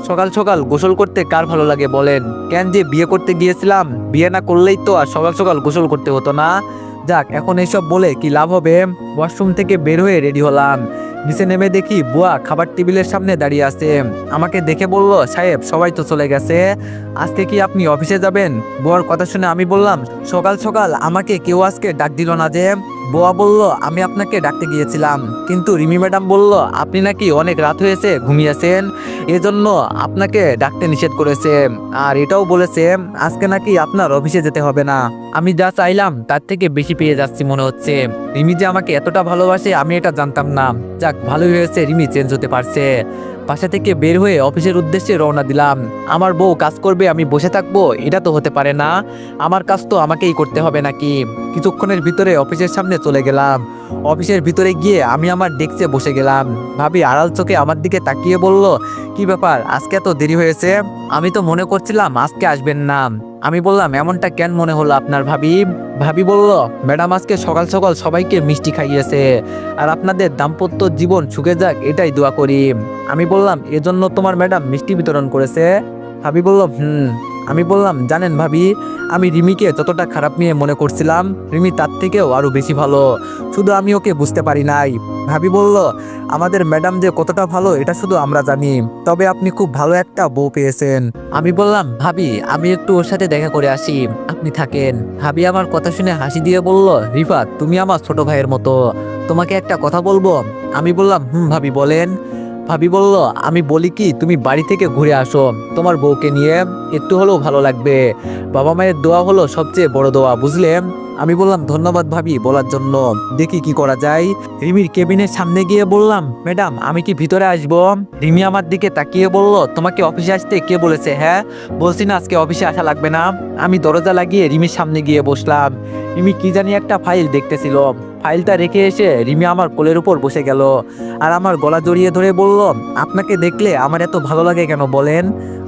সকাল সকাল গোসল করতে কার ভালো লাগে বলেন? কেন যে বিয়ে করতে গিয়েছিলাম, বিয়ে না করলেই তো আর সকাল সকাল গোসল করতে হতো না। যাক, এখন এইসব বলে কি লাভ হবে? ওয়াশরুম থেকে বের হয়ে রেডি হলাম। নিচে নেমে দেখি বুয়া খাবার টেবিলের সামনে দাঁড়িয়ে আছে। আমাকে দেখে বলল, সাহেব সবাই তো চলে গেছে, আজকে কি আপনি অফিসে যাবেন? বুয়ার কথা শুনে আমি বললাম, সকাল সকাল আমাকে কেউ আজকে ডাক দিল না যে? বুয়া বলল, আমি আপনাকে ডাকতে গিয়েছিলাম, কিন্তু রিমি ম্যাডাম বলল আপনি নাকি অনেক রাত হয়েছে ঘুমিয়েছেন, এজন্য আপনাকে ডাকতে নিষেধ করেছে। আর এটাও বলেছে আজকে নাকি আপনার অফিসে যেতে হবে না। আমি যা চাইলাম তার থেকে বেশি পেয়ে যাচ্ছি মনে হচ্ছে। রিমি যে আমাকে এতটা ভালোবাসে আমি এটা জানতাম না। যাক, ভালোই হয়েছে রিমি চেঞ্জ হতে পারছে। বাসা থেকে বের হয়ে অফিসের উদ্দেশ্যে রওনা দিলাম। আমার বউ কাজ করবে, আমি বসে থাকবো? এটা তো হতে পারে না। আমার কাজ তো আমাকেই করতে হবে নাকি? কিছুক্ষণের ভিতরে অফিসের সামনে চলে গেলাম। অফিসের ভিতরে গিয়ে আমি আমার ডেস্কে বসে গেলাম। ভাবি আড়াল চোখে আমার দিকে তাকিয়ে বলল, কি ব্যাপার, আজকে এত দেরি হয়েছে? আমি তো মনে করছিলাম আজকে আসবেন না। আমি বললাম, এমনটা কেন মনে হলো আপনার ভাবি? ভাবি বলল, ম্যাডাম আজকে সকাল সকাল সবাইকে মিষ্টি খাইয়েছে, আর আপনাদের দাম্পত্য জীবন সুখে যাক এটাই দোয়া করি। আমি বললাম, এজন্য তোমার ম্যাডাম মিষ্টি বিতরণ করেছে? ভাবি বলল, আমি বললাম, জানেন ভাবি, আমি রিমিকে যতটা খারাপ মেয়ে মনে করছিলাম, রিমি তার থেকেও আরো বেশি ভালো, শুধু আমি ওকে বুঝতে পারি নাই। ভাবি বলল, আমাদের ম্যাডাম যে কতটা ভালো এটা শুধু আমরা জানি, তবে আপনি খুব ভালো একটা বউ পেয়েছেন। আমি বললাম, ভাবি আমি একটু ওর সাথে দেখা করে আসি, আপনি থাকেন। ভাবি আমার কথা শুনে হাসি দিয়ে বলল, রিফাত তুমি আমার ছোট ভাইয়ের মতো, তোমাকে একটা কথা বলবো? আমি বললাম, ভাবি বলেন। ভাবি বলল, আমি বলি কি, তুমি বাড়ি থেকে ঘুরে আসো তোমার বউকে নিয়ে, একটু হলেও ভালো লাগবে। বাবা মায়ের দোয়া হলো সবচেয়ে বড় দোয়া, বুঝলে? আমি বললাম, ধন্যবাদ ভাবি বলার জন্য, দেখি কি করা যায়। রিমির কেবিনের সামনে গিয়ে বললাম, ম্যাডাম আমি কি ভিতরে আসবো? রিমি আমার দিকে তাকিয়ে বলল, তোমাকে অফিসে আসতে কে বলেছে? হ্যাঁ, বলছি না আজকে অফিসে আসা লাগবে না। আমি দরজা লাগিয়ে রিমির সামনে গিয়ে বসলাম। রিমি কি জানি একটা ফাইল দেখতেছিল। ফাইলটা রেখে এসে রিমি আমার কোলের উপর বসে গেল, আর আমার গলা জড়িয়ে ধরে বলল, আপনাকে দেখলে আমার এত ভালো লাগে কেন বলেন?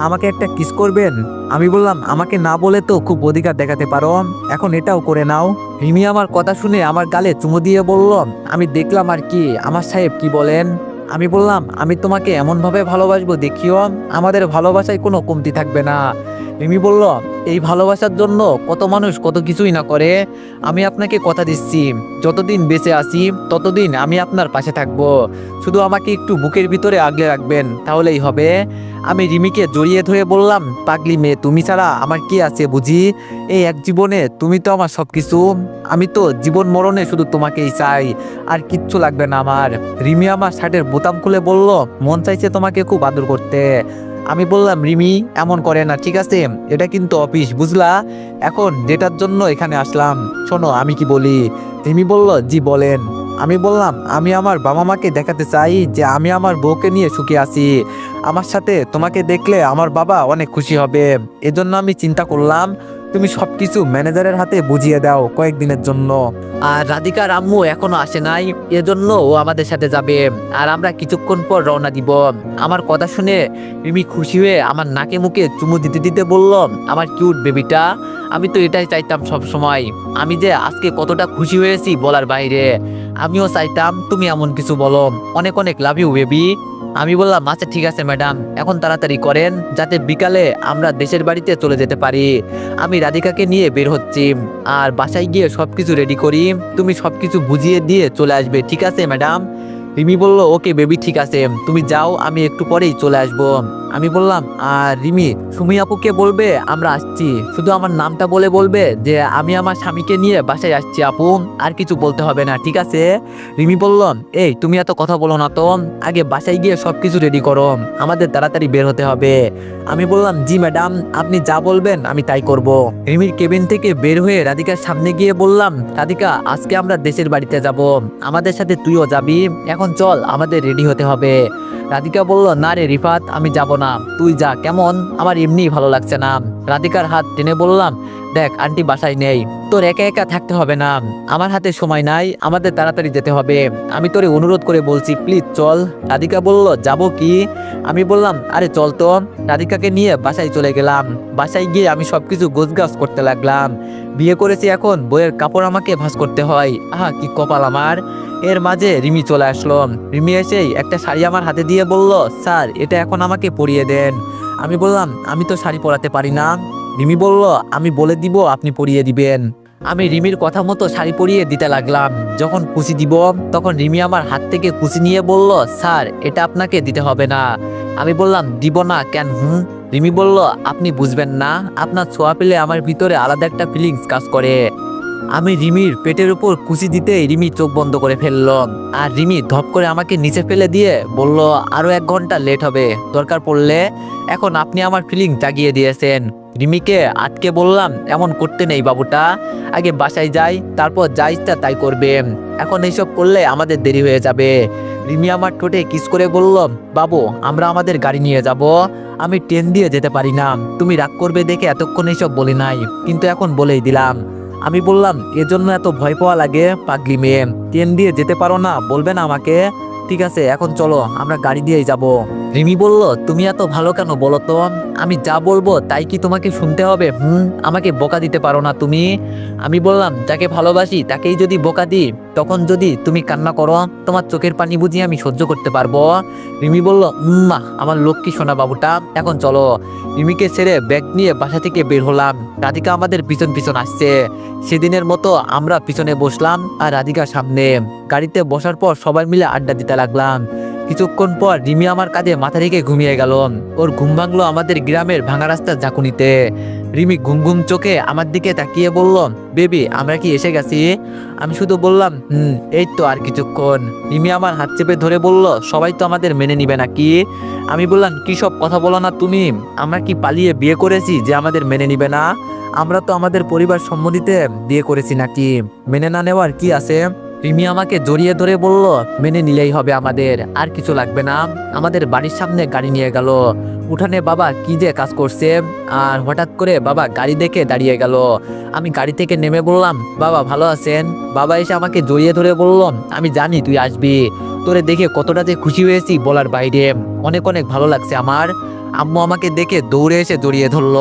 আমাকে একটা কিস করবেন? আমি বললাম, আমাকে না বলে তো খুব অধিকার দেখাতে পারো, এখন এটাও করে নাও। রিমি আমার কথা শুনে আমার গালে চুমু দিয়ে বলল, আমি দেখলাম আর কি, আমার সাহেব কি বলেন? আমি বললাম, আমি তোমাকে এমনভাবে ভালোবাসবো দেখিও, আমাদের ভালোবাসায় কোনো কমতি থাকবে না। রিমি বলল, এই ভালোবাসার জন্য কত মানুষ কত কিছুই না করে। আমি আপনাকে কথা দিচ্ছি, যতদিন বেঁচে আছি ততদিন আমি আপনার পাশে থাকবো, শুধু আমাকে একটু বুকের ভিতরে আগলে রাখবেন, তাহলেই হবে। আমি রিমিকে জড়িয়ে ধরে বললাম, পাগলি মেয়ে, তুমি ছাড়া আমার কি আছে বুঝি? এই এক জীবনে তুমি তো আমার সবকিছু, আমি তো জীবন মরণে শুধু তোমাকেই চাই, আর কিচ্ছু লাগবে না আমার। রিমি আমার শার্টের বোতাম খুলে বলল, মন চাইছে তোমাকে খুব আদর করতে। আমি বললাম, রিমি এমন করে না, ঠিক আছে? এটা কিন্তু অফিস, বুঝলা? এখন যেটার জন্য এখানে আসলাম, শোনো আমি কি বলি। রিমি বলল, জি বলেন। আমি বললাম, আমি আমার বাবা মাকে দেখাতে চাই যে আমি আমার বউকে নিয়ে সুখে আছি, আমার সাথে তোমাকে দেখলে আমার বাবা অনেক খুশি হবে, এজন্য আমি চিন্তা করলাম তুমি সবকিছু ম্যানেজারের হাতে বুঝিয়ে দাও কয়েকদিনের জন্য। আর রাধিকার আম্মু এখনো আসে নাই, এজন্য ও আমাদের সাথে যাবে, আর আমরা কিছুক্ষণ পর রওনা দিব। আমার কথা শুনে রিমি খুশি হয়ে আমার নাকে মুখে চুমু দিতে দিতে বলল, আমার কিউট বেবিটা, আমি তো এটাই চাইতাম সব সময়। আমি যে আজকে কতটা খুশি হয়েছি বলার বাইরে। আমিও চাইতাম তুমি এমন কিছু বলো। অনেক অনেক লাভ ইউ বেবি। আমি বললাম, আচ্ছা ঠিক আছে ম্যাডাম, এখন তাড়াতাড়ি করেন যাতে বিকালে আমরা দেশের বাড়িতে চলে যেতে পারি। আমি রাধিকাকে নিয়ে বের হচ্ছি, আর বাসায় গিয়ে সবকিছু রেডি করি, তুমি সবকিছু বুঝিয়ে দিয়ে চলে আসবে, ঠিক আছে ম্যাডাম? রিমি বলল ওকে বেবি ঠিক আছে, তুমি যাও, আমি একটু পরেই চলে আসবো। আমি বললাম আর রিমি সুমি আপুকে বলবে আমরা আসছি, শুধু আমার নামটা বলে বলবে যে আমি আমার স্বামীকে নিয়ে বাসায় আসছি আপু, আর কিছু বলতে হবে না, ঠিক আছে? রিমি বলল এই তুমি এত কথা বলো না তো, আগে বাসায় গিয়ে সবকিছু রেডি করো, আমাদের তাড়াতাড়ি বের হতে হবে। আমি বললাম জি ম্যাডাম, আপনি যা বলবেন আমি তাই করব। রিমির কেবিন থেকে বের হয়ে রাধিকার সামনে গিয়ে বললাম রাধিকা আজকে আমরা দেশের বাড়িতে যাব, আমাদের সাথে তুইও যাবি, এখন চল আমাদের রেডি হতে হবে। রাধিকা বলল না রে রিফাত, আমি যাব না, তুই যা, কেমন আমার এমনিই ভালো লাগছে না। রাধিকার হাত টেনে বললাম দেখ আন্টি বাসায় নেই, তোর একা একা থাকতে হবে না, আমার হাতে সময় নাই, আমাদের তাড়াতাড়ি যেতে হবে, আমি তোরে অনুরোধ করে বলছি প্লিজ চল। রাধিকা বলল যাব কি? আমি বললাম আরে চল তো। রাধিকাকে নিয়ে বাসায় চলে গেলাম। বাসায় গিয়ে আমি সবকিছু গোছগাছ করতে লাগলাম। বিয়ে করেছি, এখন বইয়ের কাপড় আমাকে ভাঁজ করতে হয়, আহা কি কপাল আমার। এর মাঝে রিমি চলে আসলো। রিমি এসেই একটা শাড়ি আমার হাতে দিয়ে বলল স্যার এটা এখন আমাকে পরিয়ে দেন। আমি বললাম আমি তো শাড়ি পরাতে পারি না। রিমি বলল আমি বলে দিব আপনি পরিয়ে দিবেন। আমি রিমির কথা মতো শাড়ি পরিয়ে দিতে লাগলাম। যখন কুচি দিব তখন রিমি আমার হাত থেকে কুচি নিয়ে বলল স্যার এটা আপনাকে দিতে হবে না। আমি বললাম দিব না কেন? রিমি বলল আপনি বুঝবেন না, আপনার ছোঁয়া পেলে আমার ভিতরে আলাদা একটা ফিলিংস কাজ করে। আমি রিমির পেটের উপর কুচি দিতেই রিমি চোখ বন্ধ করে ফেলল। আর রিমি ধপ করে আমাকে নিচে ফেলে দিয়ে বলল আরো 1 ঘন্টা লেট হবে, দরকার পড়লে। এখন আপনি আমার ফিলিং জাগিয়ে দিয়েছেন। রিমিকে আটকে বললাম এমন করতে নেই বাবুটা, আগে বাসায় যাই, তারপর যা ইচ্ছা তাই করবে, এখন এইসব করলে আমাদের দেরি হয়ে যাবে। রিমি আমার ঠোঁটে কিস করে বলল বাবু আমরা আমাদের গাড়ি নিয়ে যাব, আমি ট্রেন দিয়ে যেতে পারি না, তুমি রাগ করবে দেখে এতক্ষণ এইসব বলি নাই, কিন্তু এখন বলেই দিলাম। আমি বললাম এজন্য এত ভয় পাওয়া লাগে? পাগলি মেয়ে, ট্রেন দিয়ে যেতে পারো না বলবে না আমাকে? ঠিক আছে এখন চলো আমরা গাড়ি দিয়েই যাব। রিমি বলল তুমি এত ভালো কেন বলো তো, আমি যা বলবো তাই কি তোমাকে শুনতে হবে? আমাকে বোকা দিতে পারো না তুমি। আমি বললাম যাকে ভালোবাসি তাকেই যদি বোকা দিই, তখন যদি তুমি কান্না করো তোমার চোখের পানি বুঝিয়ে আমি সহ্য করতে পারবো? রিমি বলল মা আমার লক্ষ্মী সোনা বাবুটা, এখন চলো। রিমিকে ছেড়ে ব্যাগ নিয়ে বাসা থেকে বের হলাম। রাধিকা আমাদের পিছন পিছন আসছে। সেদিনের মতো আমরা পিছনে বসলাম আর রাধিকা সামনে। গাড়িতে বসার পর সবাই মিলে আড্ডা দিতে লাগলাম। কিছুক্ষণ পর রিমি আমার কাঁধে মাথা রেখে ঘুমিয়ে গেল। ওর ঘুম ভাঙলো আমাদের গ্রামের ভাঙা রাস্তার ঝাঁকুনিতে। রিমি ঘুম ঘুম চোখে আমার দিকে তাকিয়ে বলল বেবি আমরা কি এসে গেছি? আমি শুধু বললাম এই তো আর কিছুক্ষণ। রিমি আমার হাত চেপে ধরে বলল সবাই তো আমাদের মেনে নিবে নাকি? আমি বললাম কি সব কথা বলো না তুমি, আমরা কি পালিয়ে বিয়ে করেছি যে আমাদের মেনে নিবে না? আমরা তো আমাদের পরিবার সম্মতিতে বিয়ে করেছি, নাকি মেনে না নেওয়ার কি আছে? রিমি আমাকে জড়িয়ে ধরে বলল মেনে নিলেই হবে, আমাদের আর কিছু লাগবে না। আমাদের বাড়ির সামনে গাড়ি নিয়ে গেল। উঠানে বাবা কি যে কাজ করছে, আর হঠাৎ করে বাবা গাড়ি দেখে দাঁড়িয়ে গেল। আমি গাড়ি থেকে নেমে বললাম বাবা ভালো আছেন? বাবা এসে আমাকে জড়িয়ে ধরে বলল আমি জানি তুই আসবি, তোরে দেখে কতটা যে খুশি হয়েছি বলার বাইরে, অনেক অনেক ভালো লাগছে আমার। আম্মু আমাকে দেখে দৌড়ে এসে জড়িয়ে ধরল।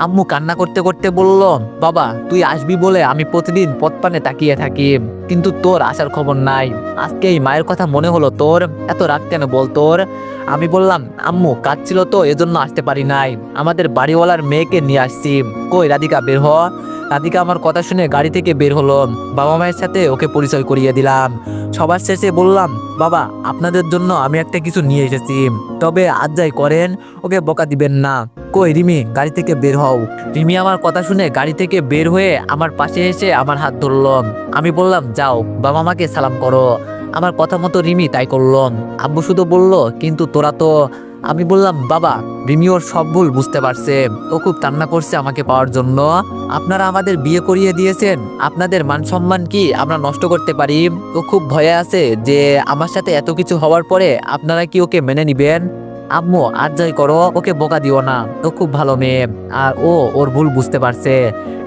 আম্মু কান্না করতে করতে বলল বাবা তুই আসবি বলে আমি প্রতিদিন পথ পানে তাকিয়ে থাকি, কিন্তু তোর আসার খবর নাই, আজকে এই মায়ের কথা মনে হলো তোর, এত রাগ কেন বল তোর? আমি বললাম আম্মু কাঁদছিল তো এজন্য আসতে পারি নাই, আমাদের বাড়িওয়ালার মেয়েকে নিয়ে আসছি, কই রাধিকা বের হ। রাধিকা আমার কথা শুনে গাড়ি থেকে বের হলো। বাবা মায়ের সাথে ওকে পরিচয় করিয়ে দিলাম। সবার শেষে বললাম বাবা আপনাদের জন্য আমি একটা কিছু নিয়ে এসেছি, তবে আজ যাই করেন ওকে বকা দিবেন না। কই রিমি গাড়ি থেকে বের হও। রিমি আমার কথা শুনে গাড়ি থেকে বের হয়ে আমার পাশে এসে আমার হাত ধরল। আমি বললাম যাও বাবা মাকে সালাম করো। আমার কথা মতো রিমি তাই করল। আব্বু শুধু বলল কিন্তু তোরা তো। আমি বললাম বাবা রিমি ওর সব ভুল বুঝতে পারছে, ও খুব কান্না করছে আমাকে পাওয়ার জন্য। আপনারা আমাদের বিয়ে করিয়ে দিয়েছেন, আপনাদের মান সম্মান কি আমরা নষ্ট করতে পারি? ও খুব ভয়ে আছে যে আমার সাথে এত কিছু হওয়ার পরে আপনারা কি ওকে মেনে নিবেন? আম্মু আর যাই করো ওকে বোকা দিও না, ও খুব ভালো মেয়ে, আর ও ওর ভুল বুঝতে পারছে,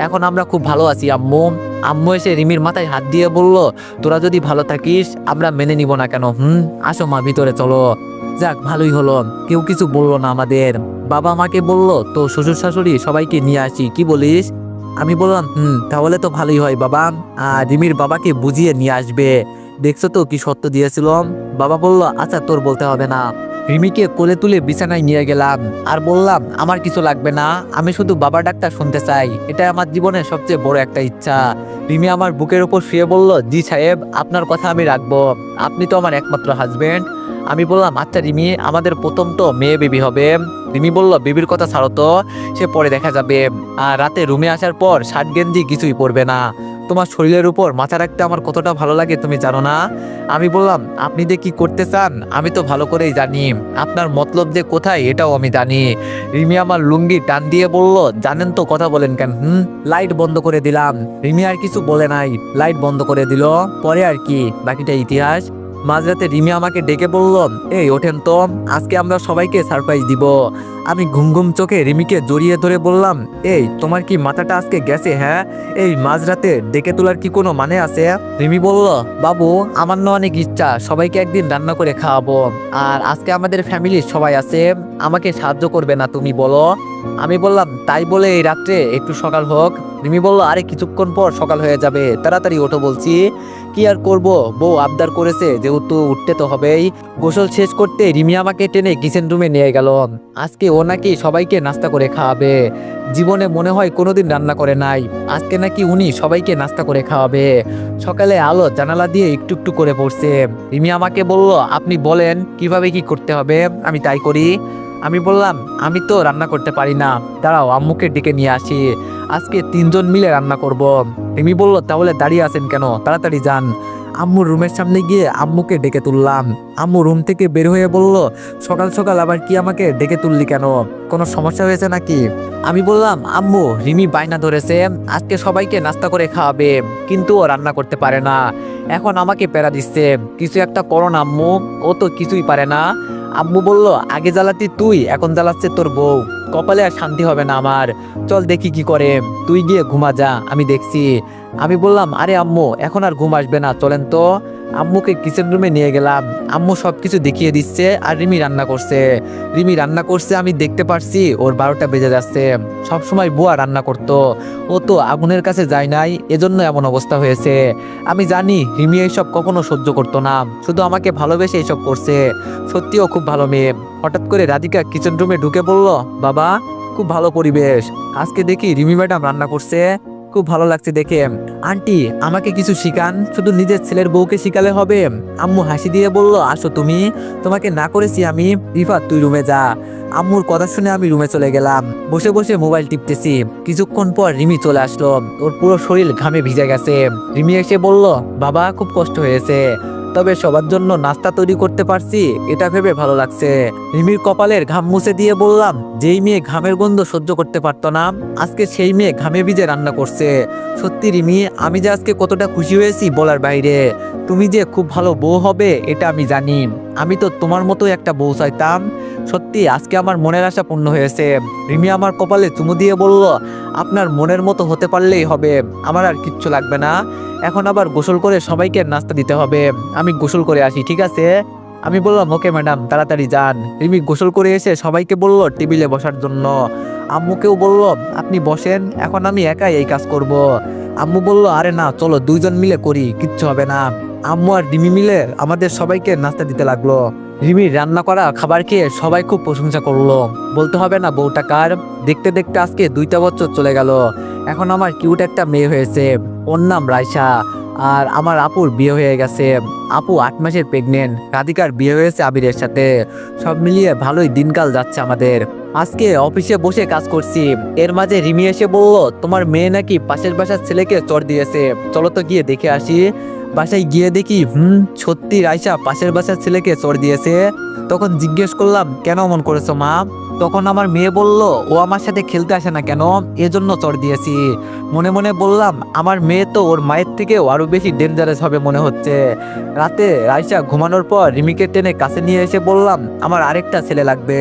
এখন আমরা খুব ভালো আছি আম্মু। আম্মু এসে রিমির মাথায় হাত দিয়ে বলল তোরা যদি ভালো থাকিস আমরা মেনে নিব না কেন? আসো মা ভিতরে চলো। যাক ভালোই হলো, কেউ কিছু বললো না আমাদের। বাবা মাকে বলল তো শ্বশুর শাশুড়ি সবাইকে নিয়ে আসি, কি বলিস? আমি বললাম তাহলে তো ভালোই হয় বাবা, আর রিমির বাবাকে বুঝিয়ে নিয়ে আসবে, দেখছো তো কি সত্য দিয়েছিল। বাবা বলল আচ্ছা তোর বলতে হবে না। রিমিকে কোলে তুলে বিছানায় নিয়ে গেলাম আর বললাম আমার কিছু লাগবে না, আমি শুধু বাবা ডাক্তার শুনতে চাই, এটা আমার জীবনের সবচেয়ে বড় একটা ইচ্ছা। রিমি আমার বুকের উপর শুয়ে বলল, জি সাহেব, আপনার কথা আমি রাখবো, আপনি তো আমার একমাত্র হাজবেন্ড। আমি বললাম আচ্ছা রিমি, আমাদের প্রথম তো মেয়ে বেবি হবে। রিমি বলল, বেবির কথা ছাড়ো তো, সে পরে দেখা যাবে। আর রাতে রুমে আসার পর শার্ট গেঞ্জি কিছুই পরবে না, তোমার শরীরের উপর মাথা রাখতে আমার কতটা ভালো লাগে তুমি জানো না। আমি বললাম আপনি যে কি করতে চান আমি তো ভালো করেই জানি, আপনার মতলব যে কোথায় এটাও আমি জানি। রিমি আমার লুঙ্গি টান দিয়ে বলল, জানেন তো কথা বলেন কেন? লাইট বন্ধ করে দিলাম। রিমি আর কিছু বলে নাই, লাইট বন্ধ করে দিল। পরে আর কি, বাকিটা ইতিহাস। মাঝরাতে রিমি আমাকে ডেকে বলল, এই ওঠেন তো, আজকে আমরা সবাইকে সারপ্রাইজ দিব। আমি ঘুম ঘুম চোখে রিমিকে জড়িয়ে ধরে বললাম, এই তোমার কি মাথাটা আজকে গেছে? হ্যাঁ, এই মাঝরাতে ডেকে তোলার কি কোনো মানে আছে? রিমি বলল, বাবু আমার না অনেক ইচ্ছা সবাইকে একদিন রান্না করে খাওয়াবো, আর আজকে আমাদের ফ্যামিলির সবাই আছে, আমাকে সাহায্য করবে না তুমি বলো? আমি বললাম তাই বলে এই রাত্রে একটু সকাল হোক। রিমি বলল, আরে কিছুক্ষণ পর সকাল হয়ে যাবে, তাড়াতাড়ি ওঠো বলছি। কি আর করব, বউ আবদার করেছে যেহেতু উঠতে তো হবেই। গোসল শেষ করতে রিমি আমাকে টেনে কিচেন রুমে নিয়ে গেল। আজকে ও নাকি সবাইকে নাস্তা করে খাওয়াবে, জীবনে মনে হয় কোনোদিন রান্না করে নাই, আজকে নাকি উনি সবাইকে নাস্তা করে খাওয়াবে। সকালে আলো জানালা দিয়ে একটু একটু করে পড়ছে। রিমি আমাকে বলল, আপনি বলেন কিভাবে কি করতে হবে, আমি তাই করি। আমি বললাম, আমি তো রান্না করতে পারি না, দাঁড়াও আম্মুকে ডেকে নিয়ে আসি, আজকে 3 জন মিলে রান্না করব। রিমি বলল, তাহলে দাঁড়িয়ে আছেন কেন, তাড়াতাড়ি যান। আম্মুর রুমের সামনে গিয়ে আম্মুকে ডেকে তুললাম। আম্মু রুম থেকে বের হয়ে বলল, সকাল সকাল আবার কি আমাকে ডেকে তুললি কেন, কোনো সমস্যা হয়েছে নাকি? আমি বললাম, আম্মু রিমি বায়না ধরেছে আজকে সবাইকে নাস্তা করে খাওয়াবে, কিন্তু ও রান্না করতে পারে না, এখন আমাকে প্যারা দিচ্ছে, কিছু একটা করো না আম্মু, ও তো কিছুই পারে না। আম্মু বলল, আগে জ্বালাতি তুই, এখন জ্বালাচ্ছে তোর বউ, কপালে আর শান্তি হবে না আমার, চল দেখি কি করে, তুই গিয়ে ঘুমা যা, আমি দেখছি। আমি বললাম, আরে আম্মু এখন আর ঘুম আসবে না, চলেন তো। আম্মুকে কিচেন রুমে নিয়ে গেলাম, আম্মু সবকিছু দেখিয়ে দিচ্ছে আর রিমি রান্না করছে। রিমি রান্না করছে আমি দেখতে পারছি, ওর 12টা বেজে যাচ্ছে। সবসময় বুয়া রান্না করতো, ও তো আগুনের কাছে যায় নাই, এজন্য এমন অবস্থা হয়েছে। আমি জানি রিমি এইসব কখনো সহ্য করতো না, শুধু আমাকে ভালোবেসে এইসব করছে। সত্যিও খুব ভালো মেয়ে। হঠাৎ করে রাধিকা কিচেন রুমে ঢুকে বলল, বাবা খুব ভালো পরিবেশ, আজকে দেখি রিমি ম্যাডাম রান্না করছে, খুব ভালো লাগছে দেখে। আন্টি আমাকে কিছু শিখান, শুধু নিজের ছেলের বউকে শিখালে হবে? আম্মু হাসি দিয়ে বলল, আসো তুমি, তোমাকে না করেছি আমি, রিফাত তুই রুমে যা। আম্মুর কথা শুনে আমি রুমে চলে গেলাম, বসে বসে মোবাইল টিপতেছি। কিছুক্ষণ পর রিমি চলে আসলো, ওর পুরো শরীর ঘামে ভিজে গেছে। রিমি এসে বলল, বাবা খুব কষ্ট হয়েছে, তবে সবার জন্য নাস্তা তৈরি করতে পারছি, এটা ভেবে ভালো লাগছে। রিমির কপালের ঘাম মুছে দিয়ে বললাম, যেই মেয়ে ঘামের গন্ধ সহ্য করতে পারতো না, আজকে সেই মেয়ে ঘামে ভিজে রান্না করছে। সত্যি রিমি, আমি যে আজকে কতটা খুশি হয়েছি বলার বাইরে। তুমি যে খুব ভালো বউ হবে এটা আমি জানি, আমি তো তোমার মতো একটা বউ চাইতাম। সত্যি আজকে আমার মনের আশা পূর্ণ হয়েছে। রিমি আমার কপালে চুমু দিয়ে বলল, আপনার মনের মতো হতে পারলেই হবে, আমার আর কিচ্ছু লাগবে না। এখন আবার গোসল করে সবাইকে নাস্তা দিতে হবে, আমি গোসল করে আসি, ঠিক আছে? আমি বললাম, ওকে ম্যাডাম, তাড়াতাড়ি যান। রিমি গোসল করে এসে সবাইকে বলল টেবিলে বসার জন্য। আম্মুকেও বলল, আপনি বসেন, এখন আমি একাই এই কাজ করব। আম্মু বলল, আরে না, চলো 2 জন মিলে করি, কিচ্ছু হবে না। আম্মু আর রিমি মিলে আমাদের সবাইকে নাস্তা দিতে লাগলো। রিমির রান্না করা খাবার খেয়ে সবাই খুব প্রশংসা করলো, বলতে হবে না বউটা কার। দেখতে দেখতে আজকে 2টা বছর চলে গেল, এখন আমার কিউট একটা মেয়ে হয়েছে, ওর নাম রাইসা। আর আমার আপুর বিয়ে হয়ে গেছে, আপু 8 মাসের প্রেগনেন্ট। রাধিকার বিয়ে হয়েছে আবিরের সাথে। সব মিলিয়ে ভালোই দিনকাল যাচ্ছে আমাদের। আজকে অফিসে বসে কাজ করছি, এর মাঝে রিমি এসে বলল, তোমার মেয়ে নাকি পাশের বাসার ছেলেকে চড় দিয়েছে, চলো তো গিয়ে দেখে আসি। বাসায় গিয়ে দেখি সত্যি রাইসা পাশের বাসার ছেলেকে চড় দিয়েছে। তখন জিজ্ঞেস করলাম, কেন এমন করেছো মা? তখন আমার মেয়ে বলল, ও আমার সাথে খেলতে আসে না কেন, এজন্য চড় দিয়েছি। মনে মনে বললাম, আমার মেয়ে তো ওর মায়ের থেকেও আরো বেশি ডেঞ্জারাস হবে মনে হচ্ছে। রাতে রাইসা ঘুমানোর পর রিমিকে টেনে কাছে নিয়ে এসে বললাম, আমার আরেকটা ছেলে লাগবে।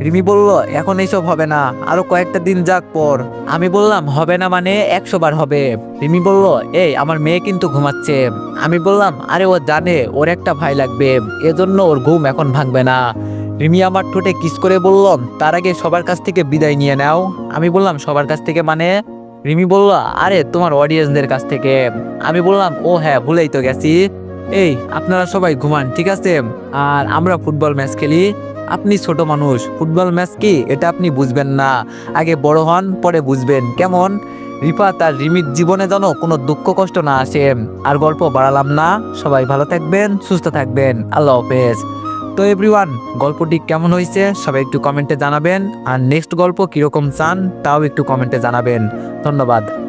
রিমি বলল, এখন এইসব হবে না, আরো কয়েকটা দিন যাক পর। আমি বললাম, হবে না মানে 100 বার হবে। রিমি বলল, এই আমার মেয়ে কিন্তু ঘুমাচ্ছে। আমি বললাম, আরে ও জানে ওর একটা ভাই লাগবে, এজন্য ওর ঘুম এখন ভাঙবে না। রিমি আমার ঠোঁটে কিস করে বলল, তার আগে সবার কাছ থেকে বিদায় নিয়ে নাও। আমি বললাম, সবার কাছ থেকে মানে? রিমি বলল, আরে তোমার অডিয়েন্সদের কাছ থেকে। আমি বললাম, ও হ্যাঁ, ভুলেই তো গেছি। এই আপনারা সবাই ঘুমান, ঠিক আছে, আর আমরা ফুটবল ম্যাচ খেলি। আপনি ছোট মানুষ, ফুটবল ম্যাচ কি এটা আপনি বুঝবেন না। আগে বড় হন, পরে বুঝবেন। কেমন? রিফাত আর রিমির জীবনে যেন কোনো দুঃখ কষ্ট না আসে। আর গল্প বাড়ালাম না, সবাই ভালো থাকবেন, সুস্থ থাকবেন, আল্লাহ হাফেজ। তো এভরিওয়ান, গল্পটি কেমন হয়েছে সবাই একটু কমেন্টে জানাবেন, আর নেক্সট গল্প কিরকম চান তাও একটু কমেন্টে জানাবেন। ধন্যবাদ।